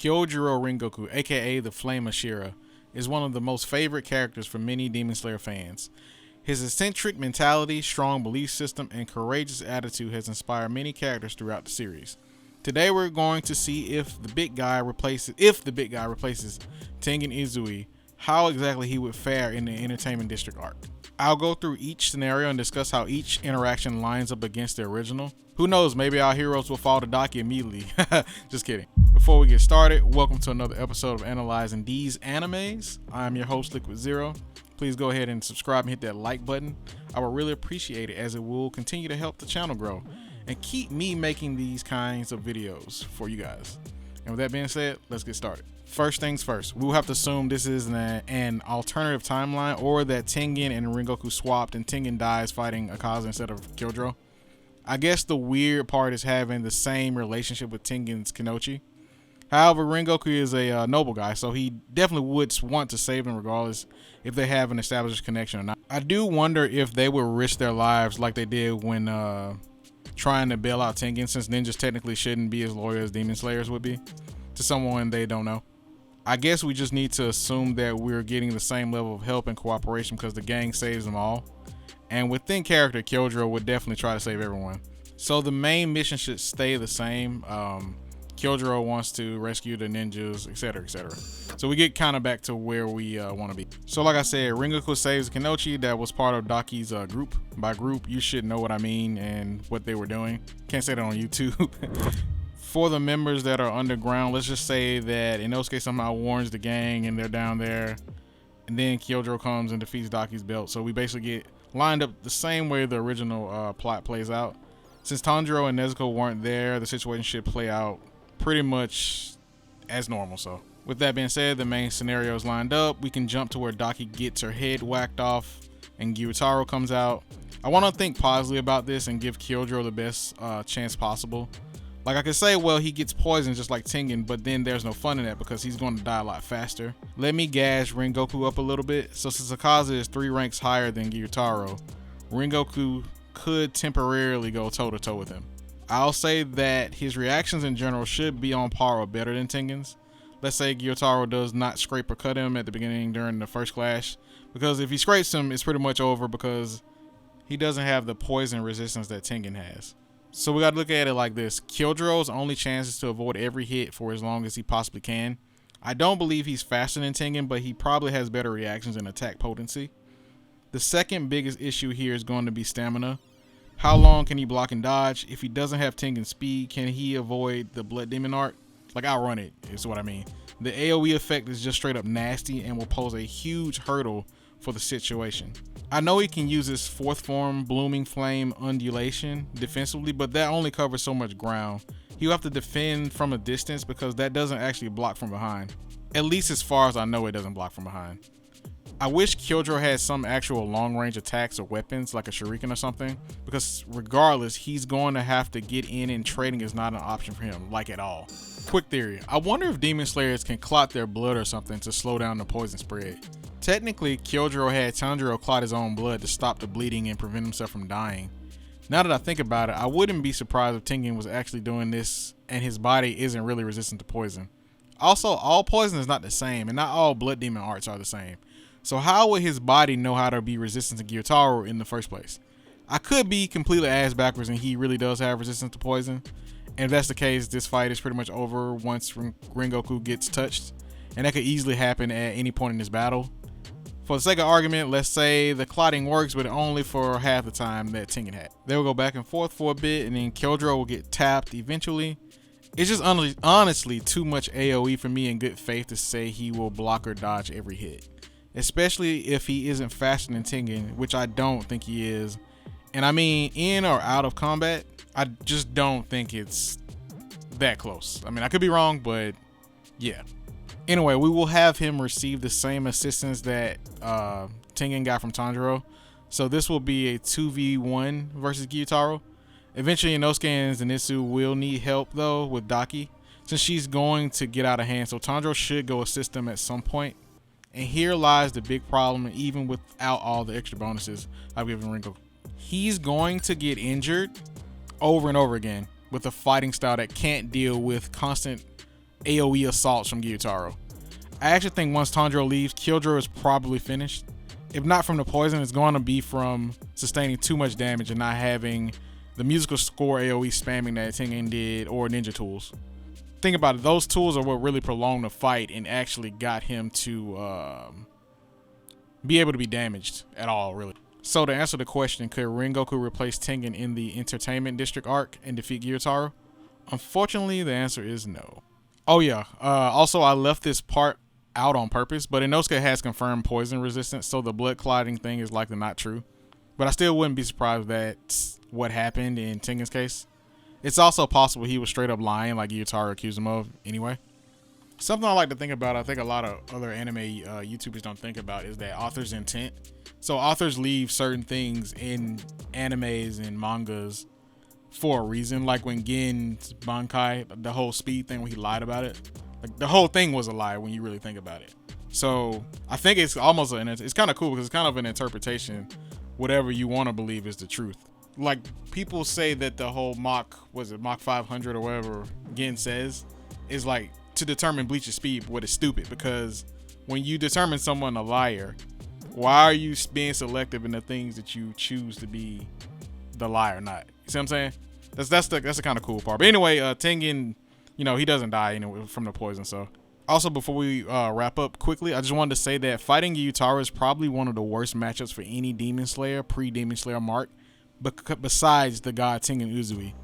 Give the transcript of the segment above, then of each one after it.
Kyojuro Rengoku, aka the Flame Ashira, is one of the most favorite characters for many Demon Slayer fans. His eccentric mentality, strong belief system, and courageous attitude has inspired many characters throughout the series. Today we're going to see if the big guy replaces Tengen Izui, how exactly he would fare in the Entertainment District arc. I'll go through each scenario and discuss how each interaction lines up against the original. Who knows, maybe our heroes will fall to Daki immediately. Just kidding. Before we get started, welcome to another episode of Analyzing These Animes. I'm your host, Liquid Zero. Please go ahead and subscribe and hit that like button. I would really appreciate it, as it will continue to help the channel grow and keep me making these kinds of videos for you guys. And with that being said, let's get started. First things first, we'll have to assume this is an alternative timeline, or that Tengen and Rengoku swapped and Tengen dies fighting Akaza instead of Gyutaro. I guess the weird part is having the same relationship with Tengen's Kenochi. However, Rengoku is a noble guy, so he definitely would want to save them regardless if they have an established connection or not. I do wonder if they would risk their lives like they did when trying to bail out Tengen, since ninjas technically shouldn't be as loyal as demon slayers would be to someone they don't know. I guess we just need to assume that we're getting the same level of help and cooperation because the gang saves them all. And within character, Kyojuro would definitely try to save everyone. So the main mission should stay the same. Kyojuro wants to rescue the ninjas, etc., etc. So we get kind of back to where we want to be. So like I said, Rengoku saves Kenochi that was part of Daki's group. By group, you should know what I mean and what they were doing. Can't say that on YouTube. For the members that are underground, let's just say that Inosuke somehow warns the gang and they're down there, and then Kyojuro comes and defeats Daki's belt. So we basically get lined up the same way the original plot plays out. Since Tanjiro and Nezuko weren't there, the situation should play out pretty much as normal. So with that being said, the main scenario is lined up. We can jump to where Daki gets her head whacked off and Gyutaro comes out. I want to think positively about this and give Kyojuro the best chance possible. Like I could say, well, he gets poisoned just like Tengen, but then there's no fun in that because he's going to die a lot faster. Let me gas Rengoku up a little bit. So since Akaza is 3 ranks higher than Gyutaro, Rengoku could temporarily go toe-to-toe with him. I'll say that his reactions in general should be on par or better than Tengen's. Let's say Gyutaro does not scrape or cut him at the beginning during the first clash, because if he scrapes him, it's pretty much over because he doesn't have the poison resistance that Tengen has. So we got to look at it like this. Kyojuro's only chance is to avoid every hit for as long as he possibly can. I don't believe he's faster than Tengen, but he probably has better reactions and attack potency. The second biggest issue here is going to be stamina. How long can he block and dodge? If he doesn't have Tengen's speed, can he avoid the Blood Demon arc? Like, outrun it is what I mean. The AoE effect is just straight up nasty and will pose a huge hurdle for the situation. I know he can use his 4th form Blooming Flame Undulation defensively, but that only covers so much ground. He'll have to defend from a distance because that doesn't actually block from behind. At least as far as I know, it doesn't block from behind. I wish Kyojuro had some actual long range attacks or weapons like a shuriken or something, because regardless, he's going to have to get in, and trading is not an option for him, like at all. Quick theory, I wonder if demon slayers can clot their blood or something to slow down the poison spread. Technically, Kyojuro had Tanjiro clot his own blood to stop the bleeding and prevent himself from dying. Now that I think about it, I wouldn't be surprised if Tengen was actually doing this and his body isn't really resistant to poison. Also, all poison is not the same, and not all blood demon arts are the same. So how would his body know how to be resistant to Gyutaro in the first place? I could be completely ass backwards and he really does have resistance to poison. And if that's the case, this fight is pretty much over once Rengoku gets touched. And that could easily happen at any point in this battle. For the sake of argument, let's say the clotting works, but only for half the time that Tengen had. They will go back and forth for a bit, and then Kyojuro will get tapped eventually. It's just honestly too much AoE for me in good faith to say he will block or dodge every hit. Especially if he isn't faster than Tengen, which I don't think he is. And I mean, in or out of combat, I just don't think it's that close. I mean, I could be wrong, but yeah. Anyway, we will have him receive the same assistance that Tengen got from Tanjiro. So this will be a 2v1 versus Gyutaro. Eventually, Inosuke and Zenitsu will need help though with Daki, since she's going to get out of hand. So Tanjiro should go assist them at some point. And here lies the big problem, even without all the extra bonuses I've given Rengoku. He's going to get injured over and over again with a fighting style that can't deal with constant AoE assaults from Gyutaro. I actually think once Tanjiro leaves, Kyojuro is probably finished. If not from the poison, it's going to be from sustaining too much damage and not having the musical score AoE spamming that Tengen did or ninja tools. Think about it, those tools are what really prolonged the fight and actually got him to be able to be damaged at all, really. So to answer the question, could Rengoku replace Tengen in the Entertainment District arc and defeat Gyutaro? Unfortunately, the answer is no. Oh yeah, also I left this part out on purpose, but Inosuke has confirmed poison resistance, so the blood clotting thing is likely not true. But I still wouldn't be surprised if that's what happened in Tengen's case. It's also possible he was straight up lying like Gyutaro accused him of anyway. Something I like to think about, I think a lot of other anime YouTubers don't think about, is that author's intent. So authors leave certain things in animes and mangas for a reason. Like when Gen's Bankai, the whole speed thing when he lied about it. Like the whole thing was a lie when you really think about it. So I think it's almost it's kind of cool because it's kind of an interpretation. Whatever you want to believe is the truth. Like people say that the whole Mach 500 or whatever Gen says is like to determine Bleach's speed, what is stupid, because when you determine someone a liar, why are you being selective in the things that you choose to be the lie or not? You see what I'm saying? That's the kind of cool part. But anyway, Tengen, you know, he doesn't die anyway from the poison. So also, before we wrap up quickly, I just wanted to say that fighting Gyutaro is probably one of the worst matchups for any Demon Slayer pre-Demon Slayer mark, but besides the god Tengen Uzui.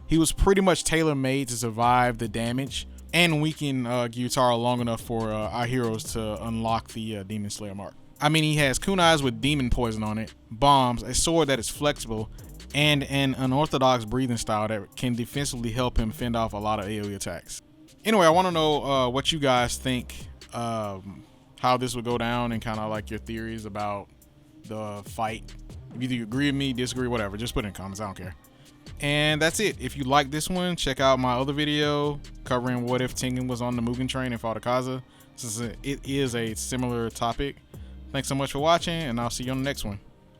He was pretty much tailor-made to survive the damage and weaken Gyutaro long enough for our heroes to unlock the Demon Slayer mark. I mean, he has kunais with demon poison on it, bombs, a sword that is flexible, and an unorthodox breathing style that can defensively help him fend off a lot of AoE attacks. Anyway, I want to know what you guys think, how this would go down, and kind of like your theories about the fight. If either you agree with me, disagree, whatever, just put it in comments. I don't care. And that's it. If you like this one, check out my other video covering what if Tengen was on the Mugen train and fought Akaza, since it is a similar topic. Thanks so much for watching, and I'll see you on the next one.